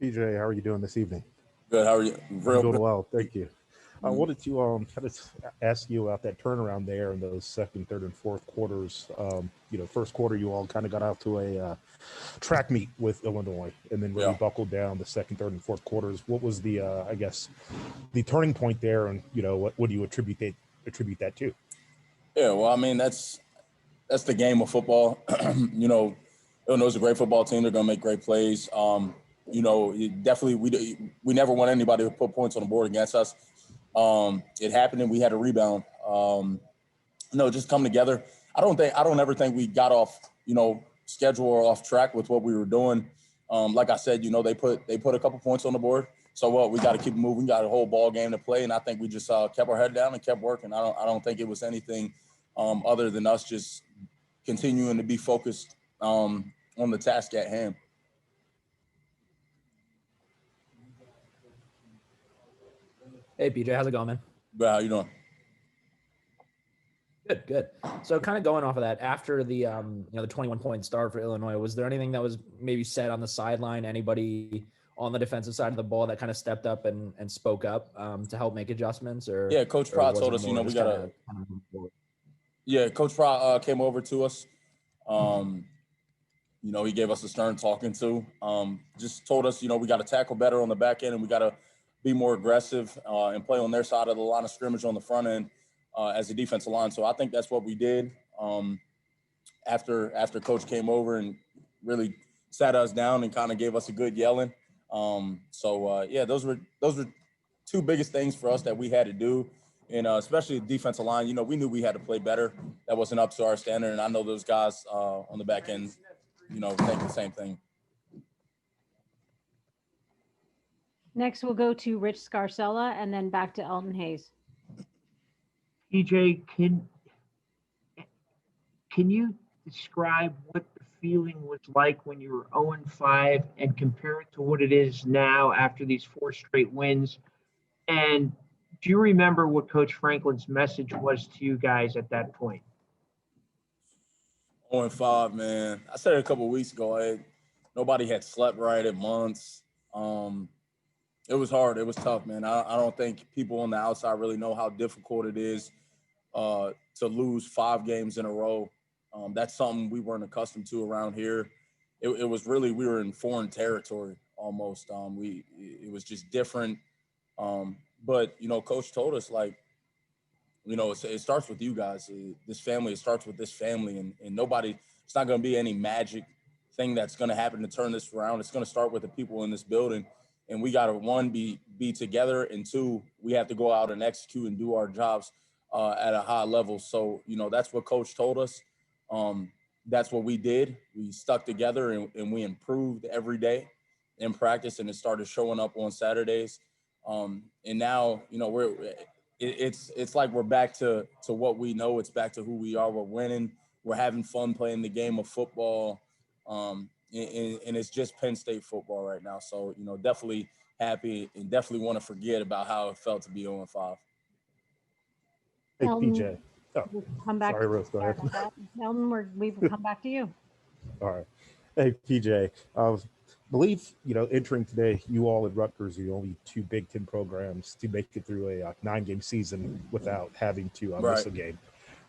PJ, how are you doing this evening? Good. How are you? I'm Real doing good. well, thank you. I Mm. wanted to kind of ask you about that turnaround there in those second, third, and fourth quarters. First quarter you all kind of got out to a track meet with Illinois, and then really Yeah. buckled down the second, third, and fourth quarters. What was the, I guess, the turning point there, and what do you attribute that to? Yeah. Well, I mean, that's the game of football. Illinois is a great football team. They're gonna make great plays. Definitely we never want anybody to put points on the board against us. It happened and we had a rebound. Just come together. I don't ever think we got off schedule or off track with what we were doing. Like I said, they put a couple points on the board. So what, we got to keep moving. Got a whole ball game to play, and I think we just kept our head down and kept working. I don't think it was anything other than us just continuing to be focused on the task at hand. Hey PJ, how's it going, man? But how you doing? Good, good. So kind of going off of that, after the 21-point start for Illinois, was there anything that was maybe said on the sideline? Anybody on the defensive side of the ball that kind of stepped up and spoke up to help make adjustments, Yeah, Coach or Prod was told it us, more we just got kind to. of move forward? Yeah, Coach Prod came over to us. Um, he gave us a stern talking to. Just told us, we got to tackle better on the back end, and we got to be more aggressive and play on their side of the line of scrimmage on the front end as a defensive line. So I think that's what we did. After Coach came over and really sat us down and kind of gave us a good yelling. Those were two biggest things for us that we had to do. And especially the defensive line, we knew we had to play better. That wasn't up to our standard. And I know those guys on the back end, think the same thing. Next, we'll go to Rich Scarcella and then back to Elton Hayes. PJ, can you describe what the feeling was like when you were 0-5 and compare it to what it is now after these four straight wins? And do you remember what Coach Franklin's message was to you guys at that point? 0-5, man. I said it a couple of weeks ago. Nobody had slept right in months. It was hard. It was tough, man. I don't think people on the outside really know how difficult it is to lose 5 games in a row. That's something we weren't accustomed to around here. It was really, we were in foreign territory almost. It was just different. But Coach told us, like, it starts with you guys. This family, it starts with this family, and nobody. It's not going to be any magic thing that's going to happen to turn this around. It's going to start with the people in this building, and we got to, one, be together, and two, we have to go out and execute and do our jobs at a high level. So that's what Coach told us. That's what we did. We stuck together and we improved every day in practice, and it started showing up on Saturdays. And now, it's like we're back to what we know. It's back to who we are. We're winning. We're having fun playing the game of football. And it's just Penn State football right now. So, definitely happy and definitely want to forget about how it felt to be 0-5. Hey, Elton, PJ. Oh, we'll come back. sorry, Rose. Go Sorry ahead. about that. Elton, we will come back to you. All right. Hey, PJ. I believe, entering today, you all at Rutgers are the only two Big Ten programs to make it through a 9-game season without having to miss a game.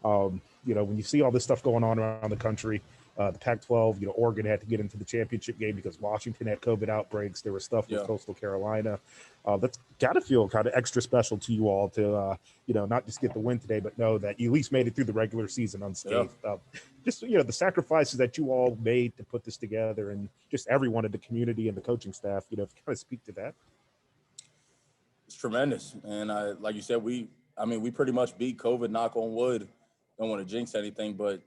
When you see all this stuff going on around the country, the Pac-12, Oregon had to get into the championship game because Washington had COVID outbreaks. There was stuff with Coastal Carolina. That's got to feel kind of extra special to you all to, not just get the win today, but know that you at least made it through the regular season unscathed. Just, the sacrifices that you all made to put this together, and just everyone in the community and the coaching staff, kind of speak to that. It's tremendous. And like you said, we pretty much beat COVID, knock on wood. Don't want to jinx anything, but,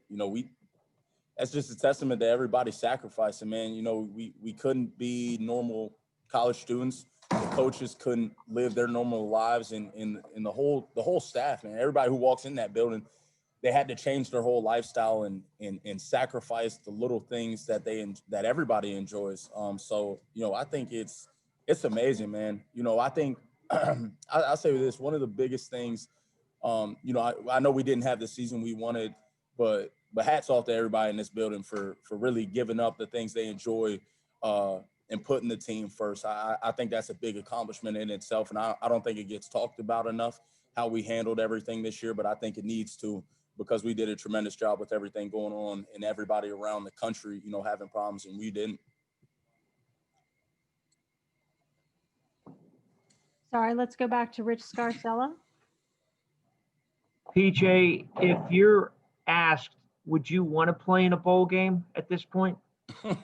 that's just a testament to everybody sacrificing, man. We couldn't be normal college students. The coaches couldn't live their normal lives, and the whole staff, man. Everybody who walks in that building, they had to change their whole lifestyle and sacrifice the little things that that everybody enjoys. I think it's amazing, man. I think I'll say this: one of the biggest things. I know we didn't have the season we wanted, but hats off to everybody in this building for really giving up the things they enjoy and putting the team first. I think that's a big accomplishment in itself, and I don't think it gets talked about enough how we handled everything this year, but I think it needs to, because we did a tremendous job with everything going on and everybody around the country, you know, having problems, and we didn't. Sorry, let's go back to Rich Scarcella. PJ, if you're asked, would you want to play in a bowl game at this point? Hey,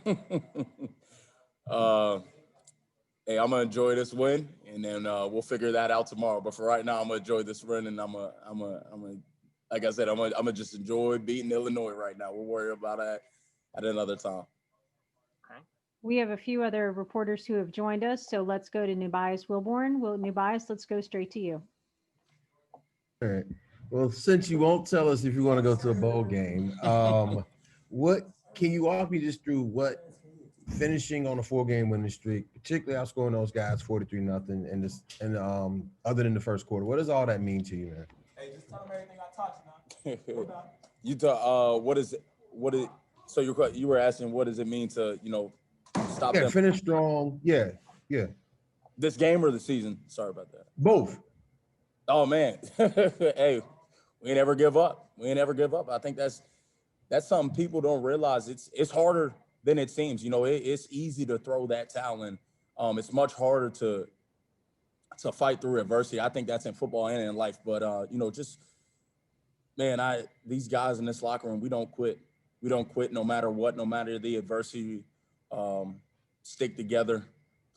I'm gonna enjoy this win, and then we'll figure that out tomorrow. But for right now, I'm gonna enjoy this win, and I'm like I said, I'm gonna just enjoy beating Illinois right now. We'll worry about that at another time. We have a few other reporters who have joined us, so let's go to Nubias Wilborn. Nubias, let's go straight to you. All right. Well, since you won't tell us if you want to go to a bowl game, what can you walk me just through what finishing on a 4-game winning streak, particularly outscoring those guys 43-0, and other than the first quarter, what does all that mean to you, man? Hey, just tell them everything I taught you now. You thought, what is? So you were asking, what does it mean to, you know, stop them? Finish strong. Yeah. This game or the season? Sorry about that. Both. Oh man, hey, we ain't ever give up. I think that's something people don't realize. It's harder than it seems. You know, it's easy to throw that towel in. It's much harder to fight through adversity. I think that's in football and in life. But you know, just man, these guys in this locker room, we don't quit. We don't quit no matter what, no matter the adversity. Stick together,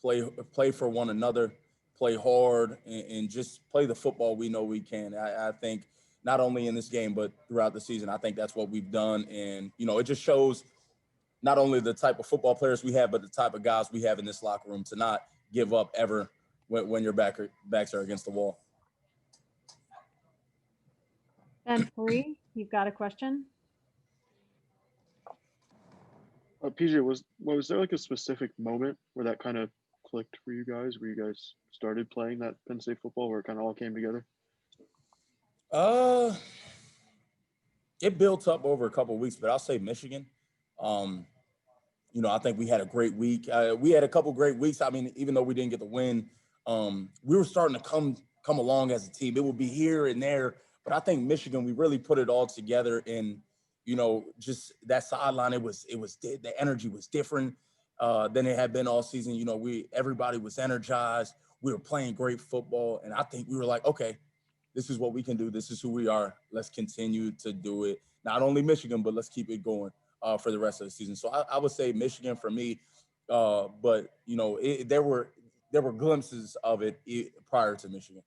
play for one another, play hard, and just play the football we know we can. I think not only in this game, but throughout the season, I think that's what we've done. And, you know, it just shows not only the type of football players we have, but the type of guys we have in this locker room to not give up ever when your backs are against the wall. Ben Free, you've got a question? PJ, was there like a specific moment where that kind of clicked for you guys, where you guys started playing that Penn State football, where it kind of all came together? It built up over a couple of weeks, but I'll say Michigan. You know, I think we had a great week. We had a couple great weeks. I mean, even though we didn't get the win, we were starting to come along as a team. It would be here and there, but I think Michigan, we really put it all together. And, you know, just that sideline, the energy was different than it had been all season. You know, everybody was energized. We were playing great football. And I think we were like, okay, this is what we can do. This is who we are. Let's continue to do it. Not only Michigan, but let's keep it going for the rest of the season. So I would say Michigan for me. But, you know, there were glimpses of it prior to Michigan.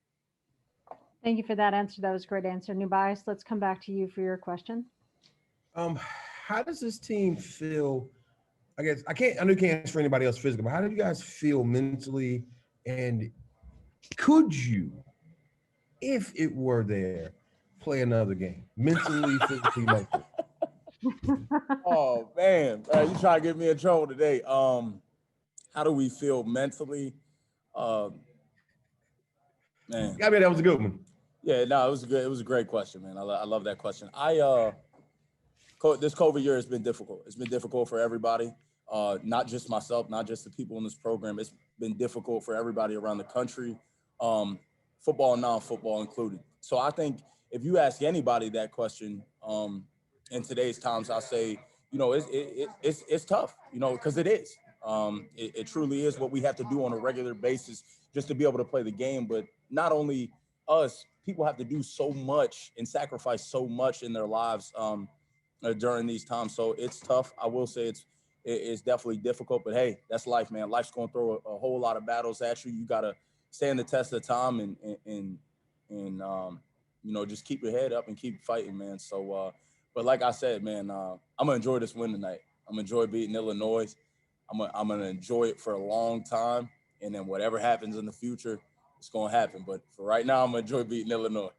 Thank you for that answer. That was a great answer. Nubias, let's come back to you for your question. How does this team feel? I guess I know you can't answer for anybody else physically, but how do you guys feel mentally? And could you, if it were there, play another game mentally, physically, mentally? Oh man, you trying to get me in trouble today. How do we feel mentally? Man, I mean, that was a good one. Yeah, no, it was a great question, man. I love that question. This COVID year has been difficult. It's been difficult for everybody, not just myself, not just the people in this program. It's been difficult for everybody around the country, football and non-football included. So I think if you ask anybody that question in today's times, I say, you know, it's tough, you know, because it is. It truly is what we have to do on a regular basis just to be able to play the game. But not only us, people have to do so much and sacrifice so much in their lives during these times. So it's tough. I will say it's definitely difficult, but hey, that's life, man. Life's going to throw a whole lot of battles at you. You got to stand the test of time and you know, just keep your head up and keep fighting, man. So, but like I said, man, I'm going to enjoy this win tonight. I'm going to enjoy beating Illinois. I'm going to enjoy it for a long time. And then whatever happens in the future, it's going to happen. But for right now, I'm going to enjoy beating Illinois.